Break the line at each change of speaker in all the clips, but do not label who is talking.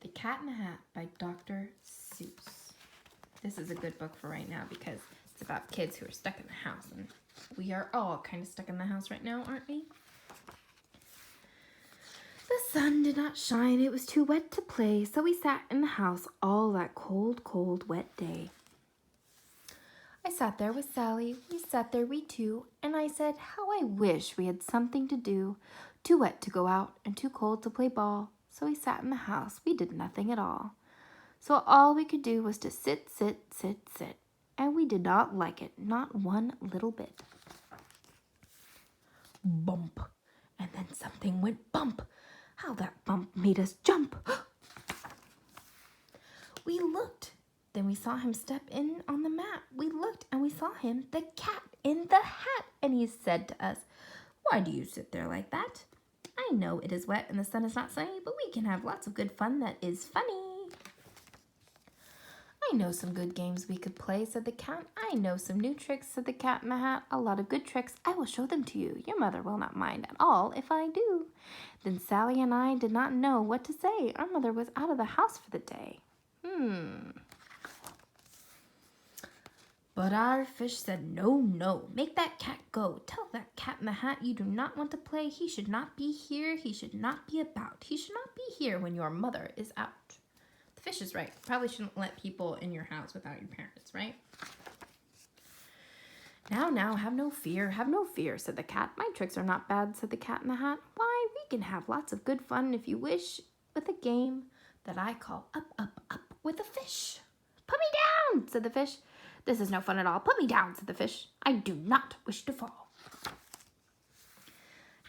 The Cat in the Hat by Dr. Seuss. This is a good book for right now because it's about kids who are stuck in the house, and we are all kind of stuck in the house right now, aren't we? The sun did not shine, it was too wet to play, so we sat in the house all that cold, cold, wet day. I sat there with Sally, we sat there we two, and I said, how I wish we had something to do, too wet to go out and too cold to play ball. So we sat in the house, we did nothing at all. So all we could do was to sit, sit, sit, sit, and we did not like it, not one little bit. Bump, and then something went bump. How that bump made us jump. We looked. Then we saw him step in on the mat. We looked and we saw him, the cat in the hat. And he said to us, why do you sit there like that? I know it is wet and the sun is not sunny, but we can have lots of good fun that is funny. I know some good games we could play, said the cat. I know some new tricks, said the cat in the hat. A lot of good tricks. I will show them to you. Your mother will not mind at all if I do. Then Sally and I did not know what to say. Our mother was out of the house for the day. But our fish said, no, no, make that cat go. Tell that cat in the hat you do not want to play. He should not be here. He should not be about. He should not be here when your mother is out. The fish is right. Probably shouldn't let people in your house without your parents, right? Now, have no fear, said the cat. My tricks are not bad, said the cat in the hat. Why, we can have lots of good fun if you wish with a game that I call Up, Up, Up with a Fish. Put me down, said the fish. This is no fun at all. Put me down, said the fish. I do not wish to fall.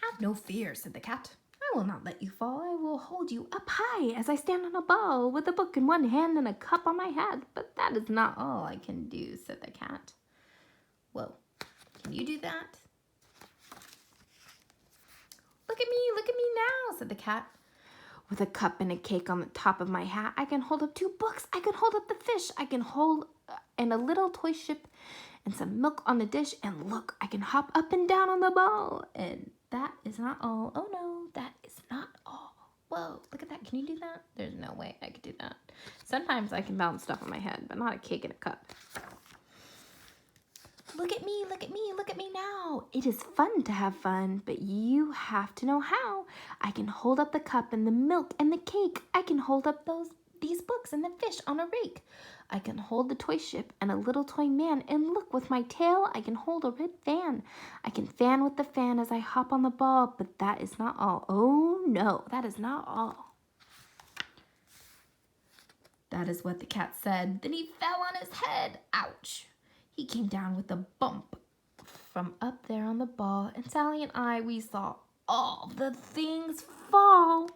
Have no fear, said the cat. I will not let you fall. I will hold you up high as I stand on a ball with a book in one hand and a cup on my head. But that is not all I can do, said the cat. Whoa, can you do that? Look at me now, said the cat. With a cup and a cake on the top of my hat, I can hold up 2 books. I can hold up the fish. I can hold and a little toy ship and some milk on the dish. And look, I can hop up and down on the ball. And that is not all. Oh no, that is not all. Whoa, look at that. Can you do that? There's no way I could do that. Sometimes I can balance stuff on my head, but not a cake in a cup. Look at me, look at me, look at me now. It is fun to have fun, but you have to know how. I can hold up the cup and the milk and the cake. I can hold up these books and the fish on a rake. I can hold the toy ship and a little toy man. And look, with my tail, I can hold a red fan. I can fan with the fan as I hop on the ball, but that is not all. Oh no, that is not all. That is what the cat said. Then he fell on his head. Ouch. He came down with a bump from up there on the ball, and Sally and I, we saw all the things fall.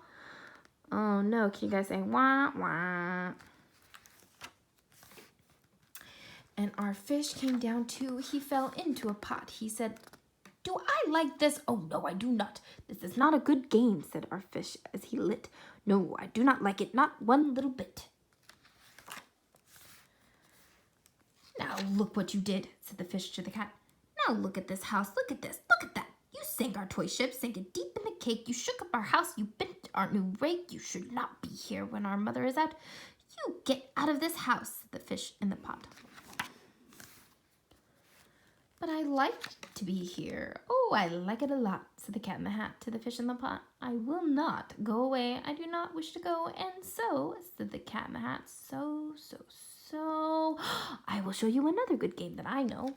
Oh no, can you guys say wah, wah? And our fish came down too. He fell into a pot. He said, do I like this? Oh no, I do not. This is not a good game, said our fish as he lit. No, I do not like it, not one little bit. Now look what you did, said the fish to the cat. Now look at this house, look at this, look at that. You sank our toy ship, sank it deep in the cake. You shook up our house, you bent our new rake. You should not be here when our mother is out. You get out of this house, said the fish in the pot. But I like to be here. Oh, I like it a lot, said the cat in the hat to the fish in the pot. I will not go away. I do not wish to go. And so, said the cat in the hat, so, I will show you another good game that I know.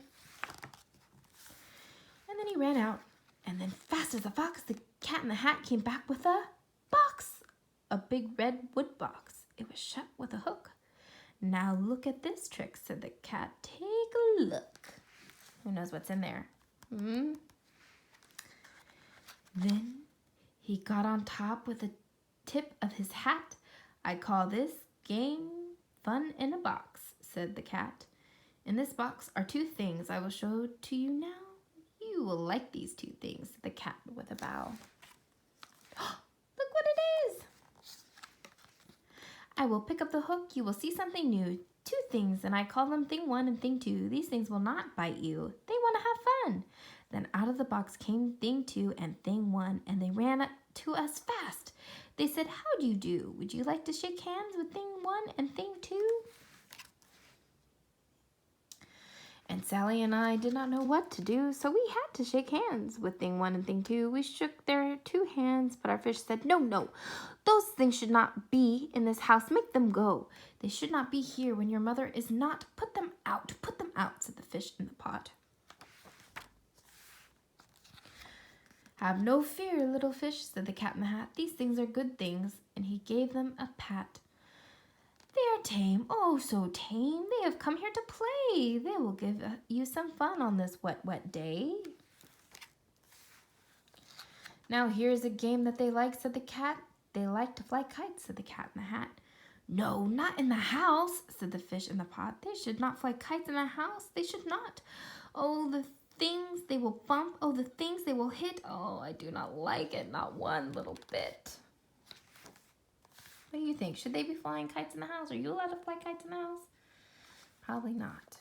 And then he ran out. And then fast as a fox, the cat in the hat came back with a box. A big red wood box. It was shut with a hook. Now look at this trick, said the cat. Take a look. Who knows what's in there? Then he got on top with the tip of his hat. I call this game Fun in a Box, said the cat. In this box are 2 things I will show to you now. You will like these 2 things, said the cat with a bow. Look what it is! I will pick up the hook. You will see something new. 2 things, and I call them thing 1 and thing 2. These things will not bite you. They want to have fun. Then out of the box came thing 2 and thing 1, and they ran to us fast. They said, "How do you do? Would you like to shake hands with thing 1 and thing 2?" And Sally and I did not know what to do, so we had to shake hands with thing 1 and thing 2. We shook their 2 hands, but our fish said, "No, no, those things should not be in this house. Make them go. They should not be here when your mother is not. Put them out, said the fish in the pot. "Have no fear, little fish," said the cat in the hat. "These things are good things," and he gave them a pat. "They are tame, oh so tame. They have come here to play. They will give you some fun on this wet, wet day." "Now here's a game that they like," said the cat. "They like to fly kites," said the cat in the hat. "No, not in the house," said the fish in the pot. "They should not fly kites in the house. They should not. Oh, the things they will bump. Oh, the things they will hit. Oh, I do not like it, not one little bit." What do you think? Should they be flying kites in the house? Are you allowed to fly kites in the house? Probably not.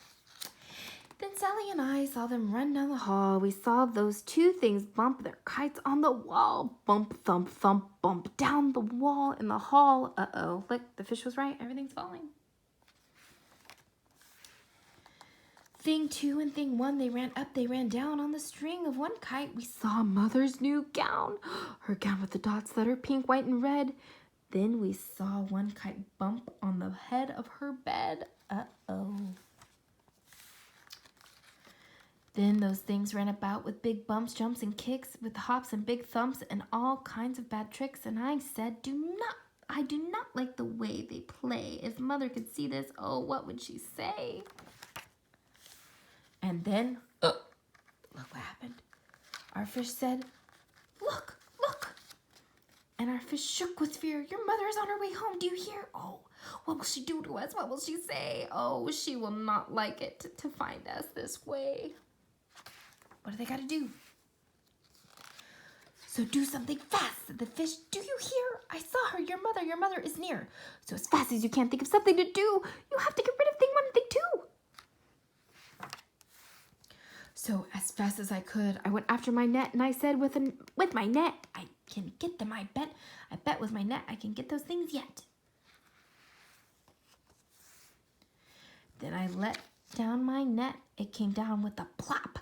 Then Sally and I saw them run down the hall. We saw those 2 things bump their kites on the wall. Bump, thump, thump, bump down the wall in the hall. Uh-oh, look, the fish was right. Everything's falling. Thing 2 and thing 1, they ran up, they ran down on the string of one kite. We saw Mother's new gown. Her gown with the dots that are pink, white, and red. Then we saw one kite bump on the head of her bed. Uh-oh. Then those things ran about with big bumps, jumps, and kicks, with hops and big thumps and all kinds of bad tricks. And I said, I do not like the way they play. If Mother could see this, oh, what would she say? And then, look what happened. Our fish said, "Look, look." And our fish shook with fear. "Your mother is on her way home. Do you hear? Oh, what will she do to us? What will she say? Oh, she will not like it to find us this way." What do they got to do? "So do something fast," said the fish. "Do you hear? I saw her. Your mother is near. So as fast as you can think of something to do, you have to get rid of thing 1 and thing 2. So as fast as I could, I went after my net, and I said, with my net, I can get them, I bet. I bet with my net I can get those things yet." Then I let down my net. It came down with a plop,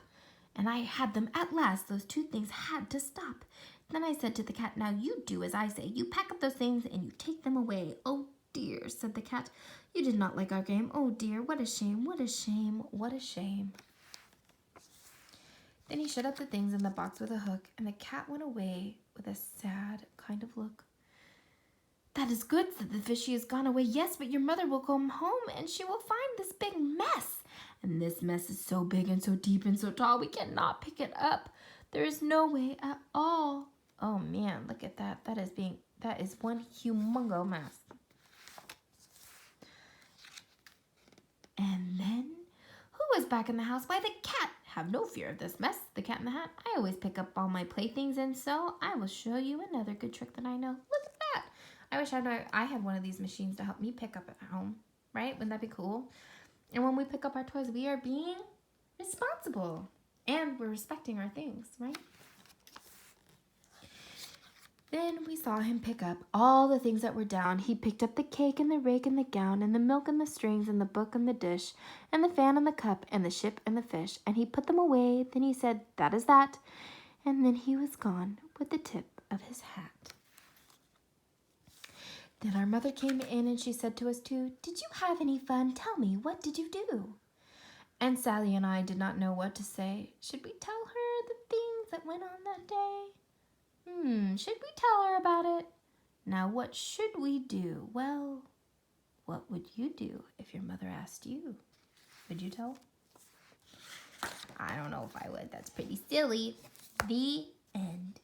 and I had them at last. Those 2 things had to stop. Then I said to the cat, "Now you do as I say. You pack up those things and you take them away." "Oh dear," said the cat. "You did not like our game. Oh dear, what a shame, what a shame, what a shame." Then he shut up the things in the box with a hook, and the cat went away with a sad kind of look. "That is good," said the fish. "She has gone away. Yes, but your mother will come home, and she will find this big mess. And this mess is so big and so deep and so tall, we cannot pick it up. There is no way at all." Oh man, look at that. That is one humongo mess. And then, who was back in the house? Why, the cat. "Have no fear of this mess," the cat in the hat. "I always pick up all my playthings, and so I will show you another good trick that I know." Look at that. I wish I had one of these machines to help me pick up at home, right? Wouldn't that be cool? And when we pick up our toys, we are being responsible, and we're respecting our things, right? Then we saw him pick up all the things that were down. He picked up the cake and the rake and the gown and the milk and the strings and the book and the dish and the fan and the cup and the ship and the fish, and he put them away. Then he said, "That is that," and then he was gone with the tip of his hat. Then our mother came in, and she said to us 2, "Did you have any fun? Tell me, what did you do?" And Sally and I did not know what to say. Should we tell her the things that went on that day? Should we tell her about it? Now, what should we do? Well, what would you do if your mother asked you? Would you tell? I don't know if I would. That's pretty silly. The end.